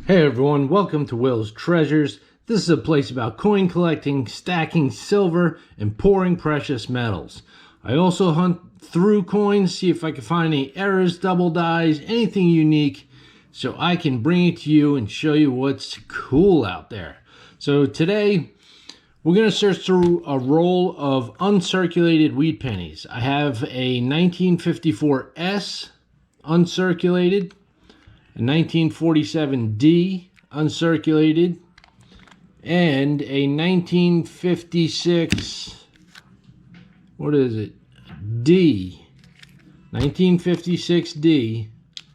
Hey everyone, welcome to Will's Treasures. This is a place about coin collecting, stacking silver, and pouring precious metals. I also hunt through coins, see if I can find any errors, double dies, anything unique, so I can bring it to you and show you what's cool out there. So today, we're going to search through a roll of uncirculated wheat pennies. I have a 1954 S uncirculated, a 1947D uncirculated, and a 1956, what is it, D, 1956D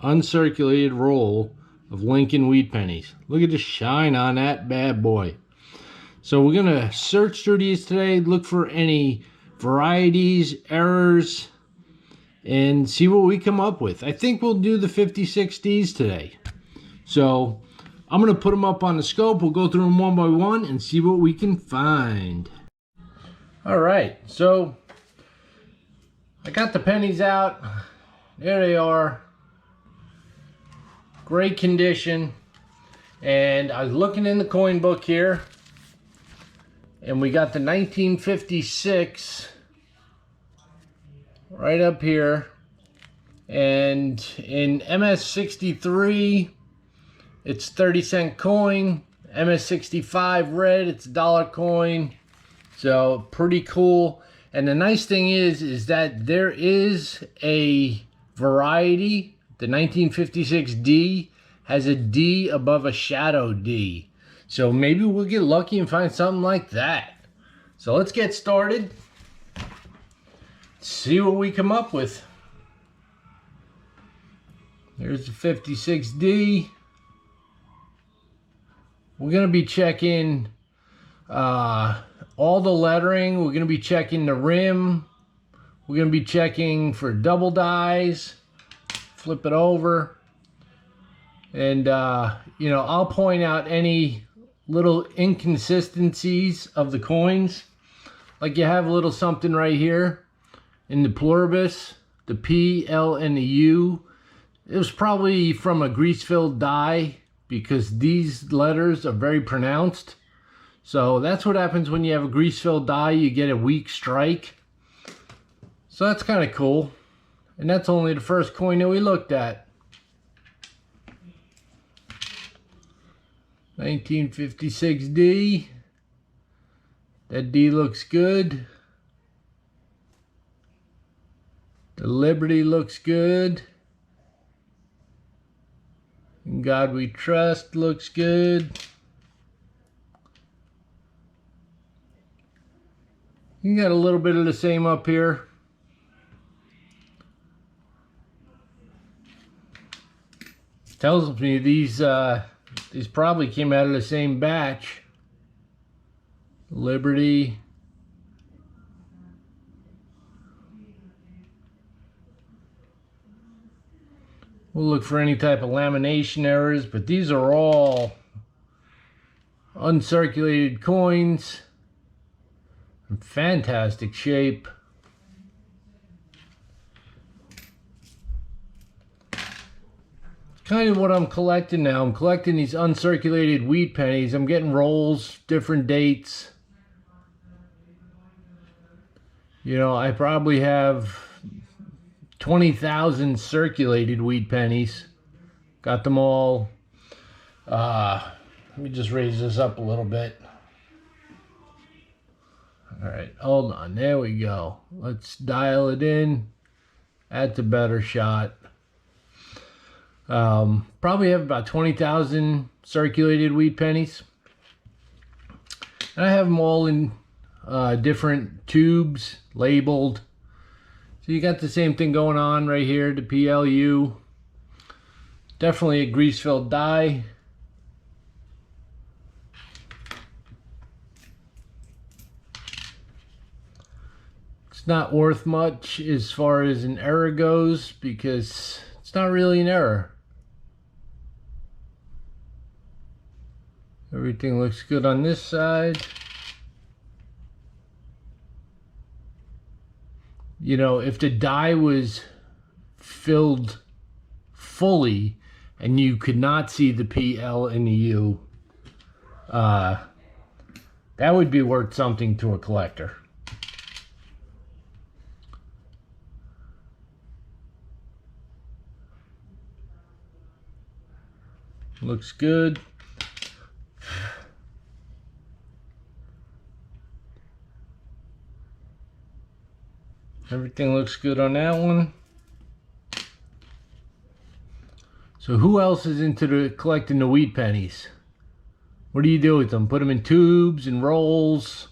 uncirculated roll of Lincoln wheat pennies. Look at the shine on that bad boy. So we're going to search through these today, look for any varieties, errors, and see what we come up with. I think we'll do the 56Ds today. So I'm going to put them up on the scope. We'll go through them one by one and see what we can find. All right, so I got the pennies out. There they are. Great condition. And I was looking in the coin book here, and we got the 1956 right up here, and in MS63 it's 30-cent coin, MS65 red, it's a $1 coin, so pretty cool. And the nice thing is that there is a variety. The 1956D has a D above a shadow D, so maybe we'll get lucky and find something like that. So let's get started, see what we come up with. Here's the 56D. We're going to be checking all the lettering. We're going to be checking the rim. We're going to be checking for double dies. Flip it over. And, you know, I'll point out any little inconsistencies of the coins. Like you have a little something right here. In the pluribus, the P, L, and the U, it was probably from a grease-filled die because these letters are very pronounced. So that's what happens when you have a grease-filled die. You get a weak strike. So that's kind of cool. And that's only the first coin that we looked at. 1956D. That D looks good. The Liberty looks good. In God We Trust looks good. You got a little bit of the same up here. Tells me these probably came out of the same batch. Liberty. We'll look for any type of lamination errors, but these are all uncirculated coins in fantastic shape. Kind of what I'm collecting now. I'm collecting these uncirculated wheat pennies. I'm getting rolls, different dates. You know, I probably have 20,000 circulated wheat pennies. Got them all. Let me just raise this up a little bit. All right, hold on. There we go. Let's dial it in. That's a better shot. Probably have about 20,000 circulated wheat pennies. And I have them all in different tubes, labeled. So you got the same thing going on right here, the PLU. Definitely a grease-filled die. It's not worth much as far as an error goes because it's not really an error. Everything looks good on this side. You know, if the die was filled fully and you could not see the P, L, and the U, that would be worth something to a collector. Looks good. Everything looks good on that one. So who else is into collecting the wheat pennies? What do you do with them? Put them in tubes and rolls?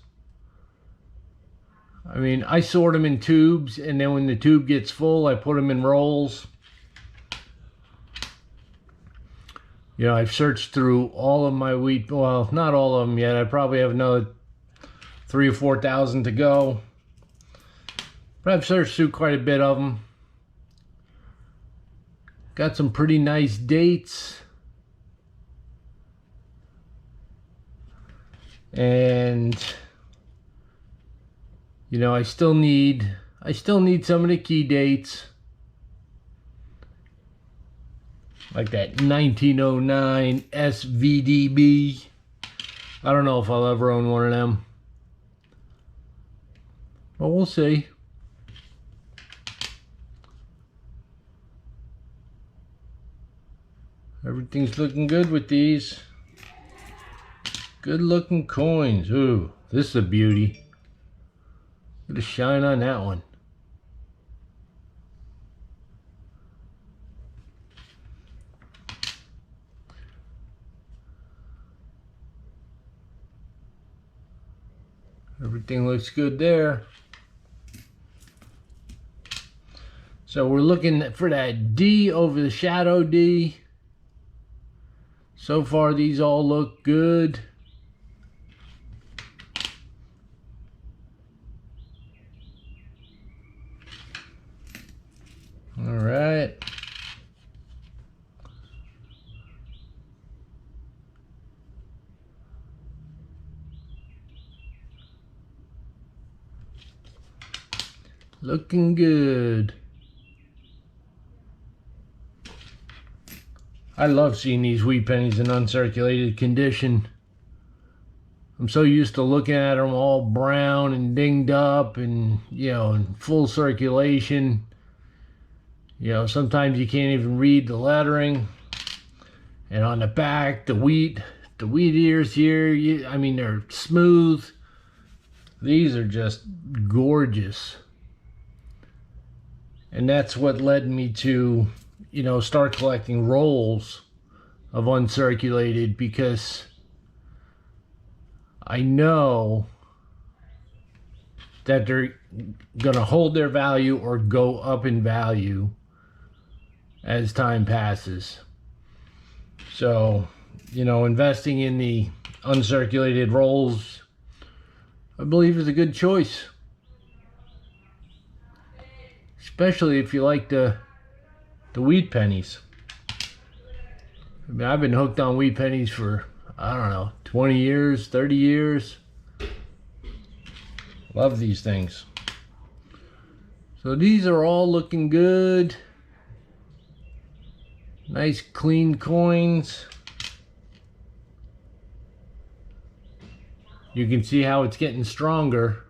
I mean, I sort them in tubes, and then when the tube gets full, I put them in rolls. You know, I've searched through all of my wheat, well, not all of them yet. I probably have another 3,000 or 4,000 to go. But I've searched through quite a bit of them. Got some pretty nice dates. And you know, I still need some of the key dates. Like that 1909 SVDB. I don't know if I'll ever own one of them. But we'll see. Everything's looking good with these. Good looking coins. Ooh, this is a beauty. Look at the shine on that one. Everything looks good there. So we're looking for that D over the shadow D. So far these all look good. All right. Looking good. I love seeing these wheat pennies in uncirculated condition. I'm so used to looking at them all brown and dinged up and, you know, in full circulation. You know, sometimes you can't even read the lettering. And on the back, the wheat ears here, I mean, they're smooth. These are just gorgeous. And that's what led me to, you know, start collecting rolls of uncirculated, because I know that they're gonna hold their value or go up in value as time passes. So, you know, investing in the uncirculated rolls, I believe, is a good choice. Especially if you like the wheat pennies. I mean, I've been hooked on wheat pennies for, I don't know, 20 years, 30 years. Love these things. So these are all looking good. Nice clean coins. You can see how it's getting stronger.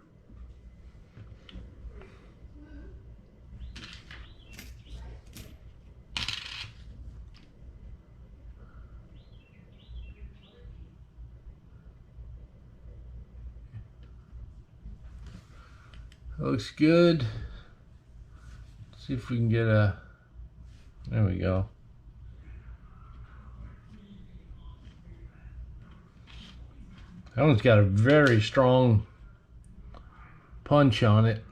Looks good. Let's see if we can get a, there we go. That one's got a very strong punch on it.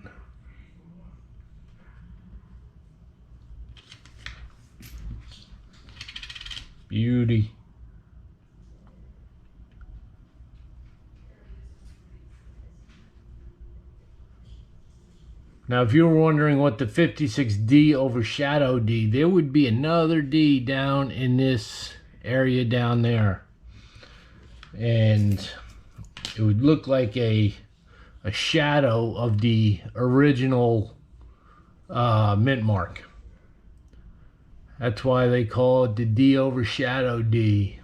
Beauty. Now, if you were wondering what the 56D over shadow D, there would be another D down in this area down there. And it would look like a shadow of the original mint mark. That's why they call it the D overshadow D.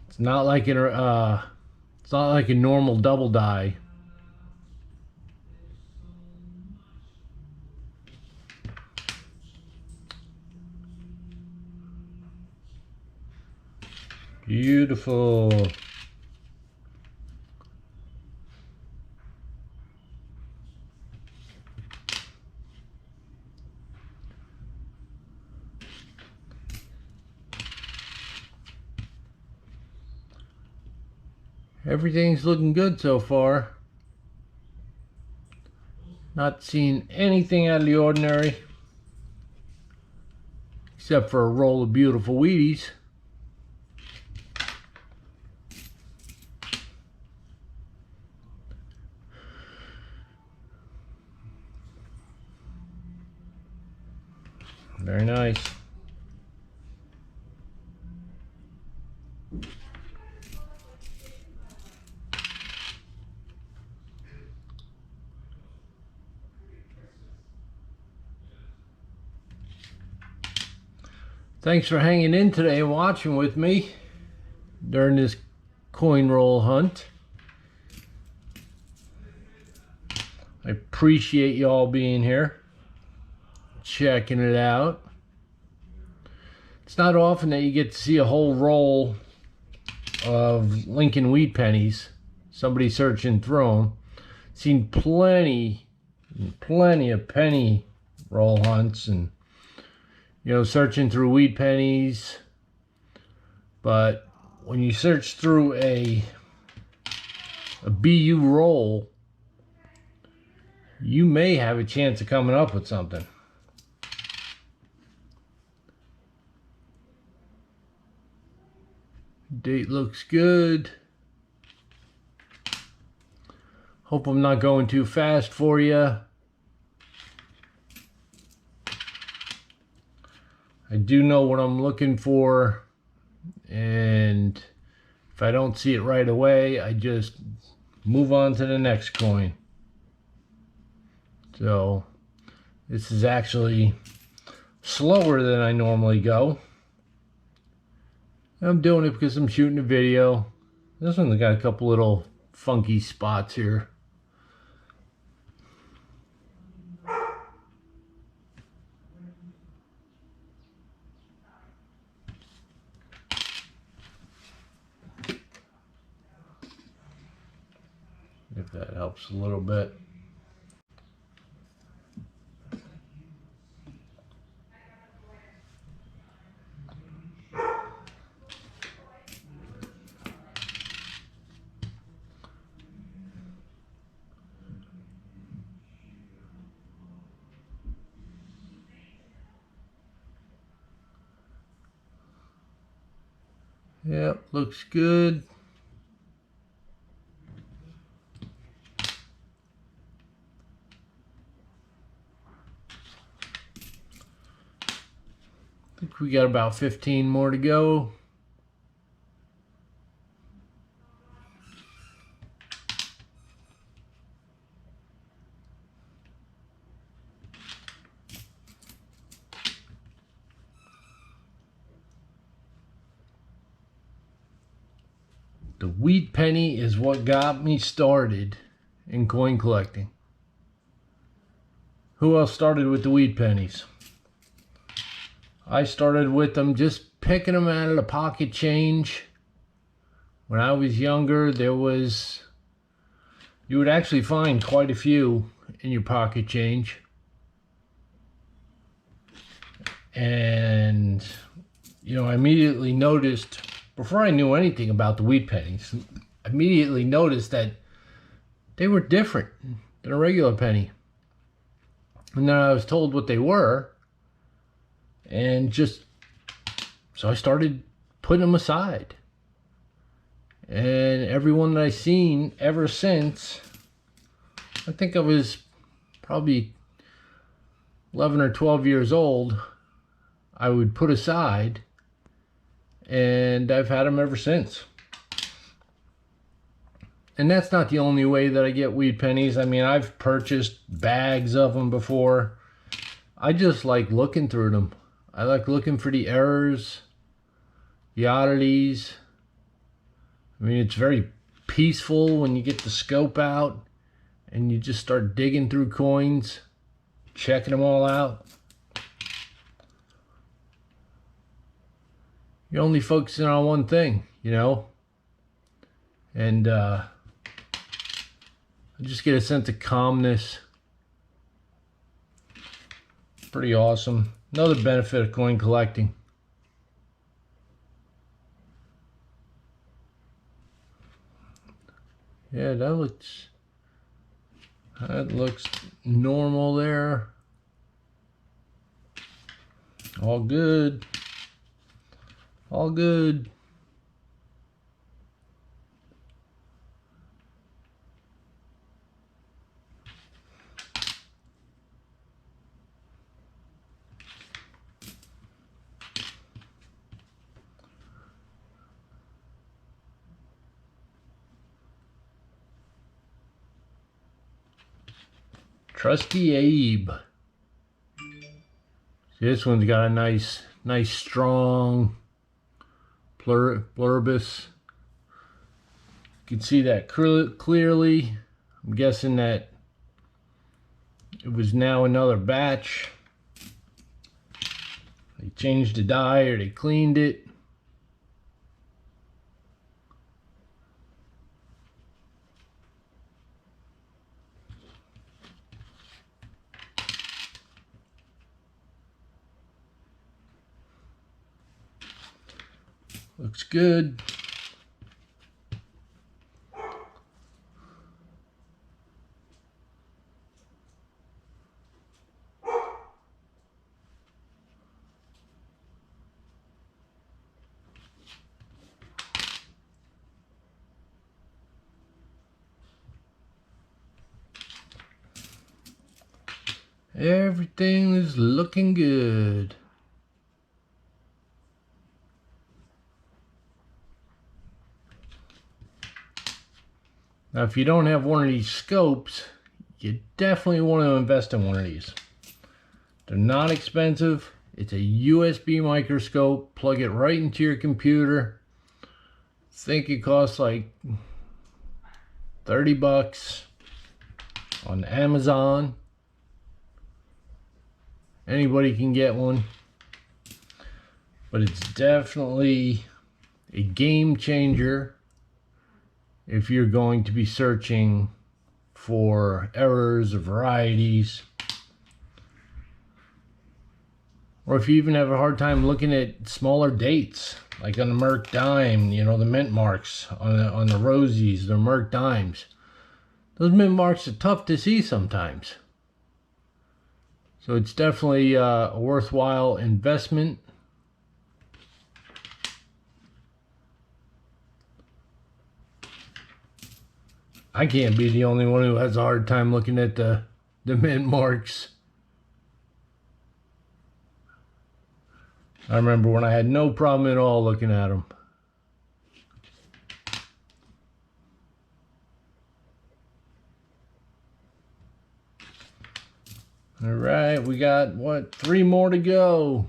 It's not like a normal double die. Beautiful. Everything's looking good so far. Not seeing anything out of the ordinary. Except for a roll of beautiful Wheaties. Very nice. Thanks for hanging in today and watching with me during this coin roll hunt. I appreciate you all being here, checking it out. It's not often that you get to see a whole roll of Lincoln wheat pennies. Somebody searching through them. Seen plenty of penny roll hunts and, you know, searching through wheat pennies. But when you search through a BU roll, you may have a chance of coming up with something. Date looks good. Hope I'm not going too fast for you. I do know what I'm looking for, and if I don't see it right away, I just move on to the next coin. So this is actually slower than I normally go. I'm doing it because I'm shooting a video. This one's got a couple little funky spots here. If that helps a little bit. Yep, looks good. I think we got about 15 more to go. The wheat penny is what got me started in coin collecting. Who else started with the wheat pennies? I started with them just picking them out of the pocket change. When I was younger, you would actually find quite a few in your pocket change. And, you know, I immediately noticed, before I knew anything about the wheat pennies, I immediately noticed that they were different than a regular penny. And then I was told what they were, and so I started putting them aside. And everyone that I've seen ever since, I think I was probably 11 or 12 years old, I would put aside, and I've had them ever since. And that's not the only way that I get wheat pennies. I mean, I've purchased bags of them before. I just like looking through them. I like looking for the errors, the oddities. I mean, it's very peaceful when you get the scope out and you just start digging through coins, checking them all out. You're only focusing on one thing, you know? And I just get a sense of calmness. Pretty awesome. Another benefit of coin collecting. Yeah, that looks normal there. All good. All good. Trusty Abe. This one's got a nice strong pluribus. You can see that clearly. I'm guessing that it was now another batch. They changed the die or they cleaned it. Looks good. Everything is looking good. Now, if you don't have one of these scopes, you definitely want to invest in one of these. They're not expensive. It's a USB microscope. Plug it right into your computer. I think it costs like 30 bucks on Amazon. Anybody can get one. But it's definitely a game changer if you're going to be searching for errors or varieties, or if you even have a hard time looking at smaller dates, like on the Merc dime, you know, the mint marks on the Rosies, the Merc dimes. Those mint marks are tough to see sometimes. So it's definitely a worthwhile investment. I can't be the only one who has a hard time looking at the mint marks. I remember when I had no problem at all looking at them. All right, we got, what, 3 more to go.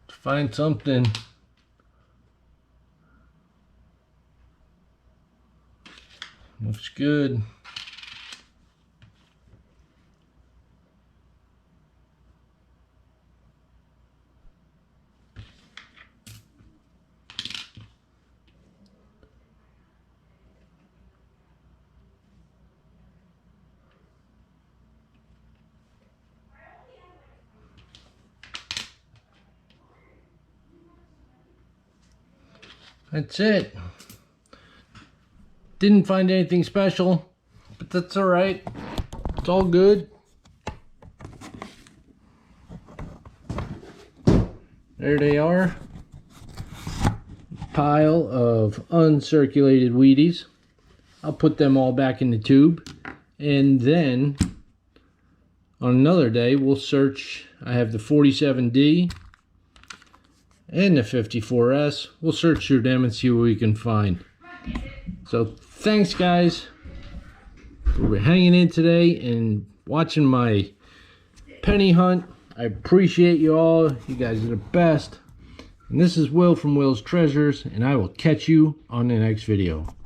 Let's find something. Looks good. That's it. Didn't find anything special, but that's all right. It's all good. There they are. Pile of uncirculated Wheaties. I'll put them all back in the tube, and then on another day we'll search. I have the 47D and the 54S. We'll search through them and see what we can find. So thanks, guys. for hanging in today and watching my penny hunt. I appreciate you all. You guys are the best. And this is Will from Will's Treasures, and I will catch you on the next video.